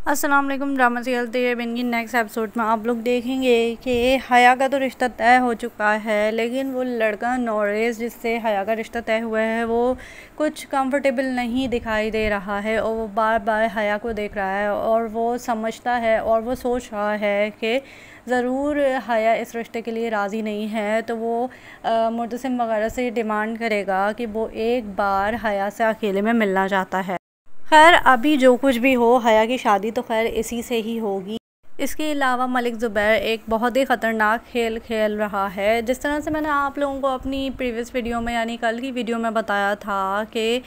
अस्सलाम वालेकुम। Drama serial तेरे बिन की नेक्स्ट एपिसोड में आप लोग देखेंगे कि हया का तो रिश्ता तय हो चुका है, लेकिन वो लड़का नोरेस जिससे हया का रिश्ता तय हुआ है वो कुछ कंफर्टेबल नहीं दिखाई दे रहा है और वो बार बार हया को देख रहा है और वो समझता है और वो सोच रहा है कि ज़रूर हया इस रिश्ते के लिए राज़ी नहीं है, तो वो मुर्तसिम वगैरह से डिमांड करेगा कि वो एक बार हया से अकेले में मिलना चाहता है। खैर अभी जो कुछ भी हो, हया की शादी तो खैर इसी से ही होगी। इसके अलावा मलिक ज़ुबैर एक बहुत ही ख़तरनाक खेल खेल रहा है। जिस तरह से मैंने आप लोगों को अपनी प्रीवियस वीडियो में यानी कल की वीडियो में बताया था कि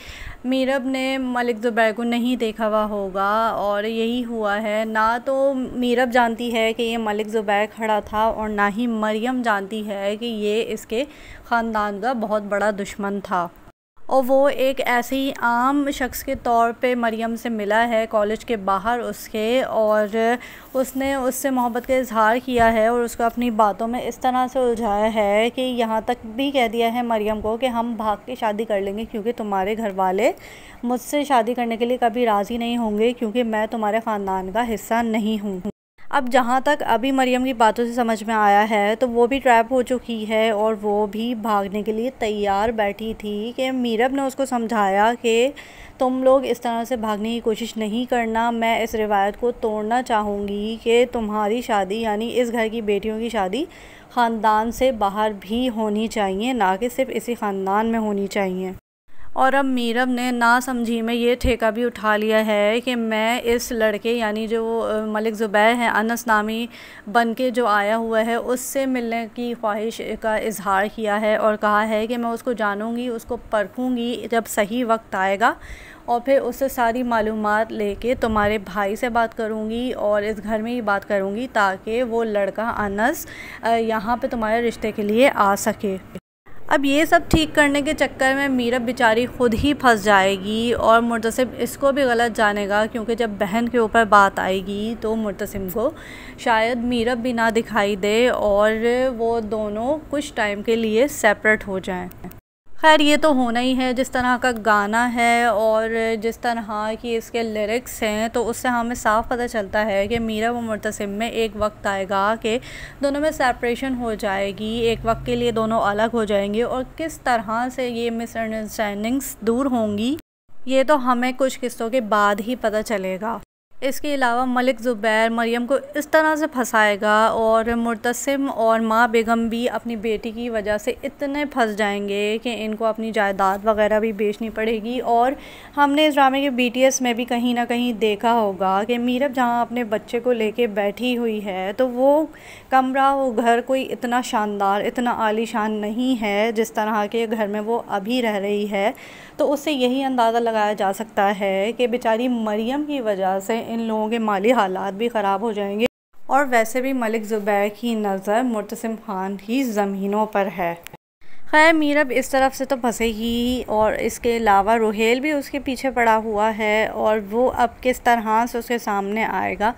मीरब ने मलिक ज़ुबैर को नहीं देखा हुआ होगा और यही हुआ है। ना तो मीरब जानती है कि ये मलिक ज़ुबैर खड़ा था और ना ही मरियम जानती है कि ये इसके ख़ानदान का बहुत बड़ा दुश्मन था और वो एक ऐसे ही आम शख्स के तौर पे मरियम से मिला है कॉलेज के बाहर उसके, और उसने उससे मोहब्बत का इजहार किया है और उसको अपनी बातों में इस तरह से उलझाया है कि यहाँ तक भी कह दिया है मरियम को कि हम भाग के शादी कर लेंगे क्योंकि तुम्हारे घर वाले मुझसे शादी करने के लिए कभी राज़ी नहीं होंगे क्योंकि मैं तुम्हारे ख़ानदान का हिस्सा नहीं हूँ। अब जहाँ तक अभी मरियम की बातों से समझ में आया है तो वो भी ट्रैप हो चुकी है और वो भी भागने के लिए तैयार बैठी थी कि मीरब ने उसको समझाया कि तुम लोग इस तरह से भागने की कोशिश नहीं करना, मैं इस रिवायत को तोड़ना चाहूँगी कि तुम्हारी शादी यानी इस घर की बेटियों की शादी ख़ानदान से बाहर भी होनी चाहिए, ना कि सिर्फ इसी ख़ानदान में होनी चाहिए। और अब मीरब ने ना समझी में ये ठेका भी उठा लिया है कि मैं इस लड़के यानी जो मलिक ज़ुबैर हैं अनस नामी बन के जो आया हुआ है उससे मिलने की ख्वाहिश का इजहार किया है और कहा है कि मैं उसको जानूंगी, उसको परखूंगी जब सही वक्त आएगा और फिर उससे सारी मालूमात लेके तुम्हारे भाई से बात करूंगी और इस घर में ही बात करूंगी ताकि वो लड़का अनस यहाँ पे तुम्हारे रिश्ते के लिए आ सके। अब ये सब ठीक करने के चक्कर में मीरब बेचारी ख़ुद ही फंस जाएगी और मुर्तसिम इसको भी गलत जानेगा क्योंकि जब बहन के ऊपर बात आएगी तो मुर्तसिम को शायद मीरब भी ना दिखाई दे और वो दोनों कुछ टाइम के लिए सेपरेट हो जाएं। खैर ये तो होना ही है, जिस तरह का गाना है और जिस तरह की इसके लिरिक्स हैं तो उससे हमें साफ़ पता चलता है कि मीरब और मुर्तसिम में एक वक्त आएगा कि दोनों में सेपरेशन हो जाएगी, एक वक्त के लिए दोनों अलग हो जाएंगे और किस तरह से ये मिसअंडरस्टैंडिंग्स दूर होंगी ये तो हमें कुछ किस्तों के बाद ही पता चलेगा। इसके अलावा मलिक ज़ुबैर मरियम को इस तरह से फंसाएगा और मुर्तसिम और माँ बेगम भी अपनी बेटी की वजह से इतने फंस जाएंगे कि इनको अपनी जायदाद वगैरह भी बेचनी पड़ेगी। और हमने इस ड्रामे के BTS में भी कहीं ना कहीं देखा होगा कि मीरब जहाँ अपने बच्चे को लेके बैठी हुई है तो वो कमरा वो घर कोई इतना शानदार इतना आलीशान नहीं है जिस तरह के घर में वो अभी रह रही है, तो उससे यही अंदाज़ा लगाया जा सकता है कि बेचारी मरियम की वजह से इन लोगों के माली हालात भी ख़राब हो जाएंगे। और वैसे भी मलिक ज़ुबैर की नज़र मुर्तसिम खान की ज़मीनों पर है। खैर मीरब इस तरफ से तो फंसेगी और इसके अलावा रोहेल भी उसके पीछे पड़ा हुआ है और वो अब किस तरह से उसके सामने आएगा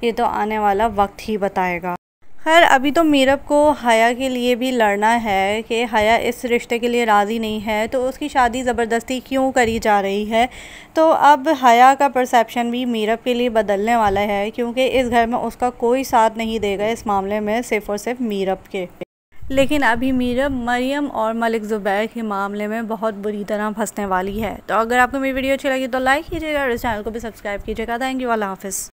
ये तो आने वाला वक्त ही बताएगा। खैर अभी तो मीरब को हया के लिए भी लड़ना है कि हया इस रिश्ते के लिए राज़ी नहीं है तो उसकी शादी ज़बरदस्ती क्यों करी जा रही है। तो अब हया का परसेप्शन भी मीरब के लिए बदलने वाला है क्योंकि इस घर में उसका कोई साथ नहीं देगा इस मामले में सिर्फ़ और सिर्फ मीरब के। लेकिन अभी मीरब मरियम और मलिक ज़ुबैर के मामले में बहुत बुरी तरह फंसने वाली है। तो अगर आपको मेरी वीडियो अच्छी लगी तो लाइक कीजिएगा और इस चैनल को भी सब्सक्राइब कीजिएगा। थैंक यू, अल्लाह हाफ़िज़।